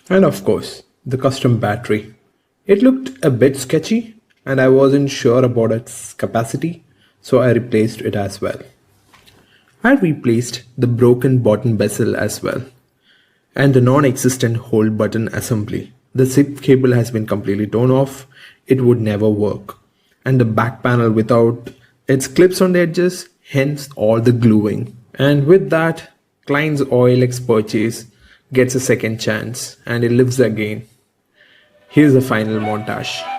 And of course, the custom battery. It looked a bit sketchy and I wasn't sure about its capacity, so I replaced it as well. I replaced the broken bottom bezel as well and the non-existent hold button assembly. The zip cable has been completely torn off, it would never work. And the back panel without its clips on the edges, hence all the gluing. And with that, client's OLX purchase gets a second chance and it lives again. Here's the final montage.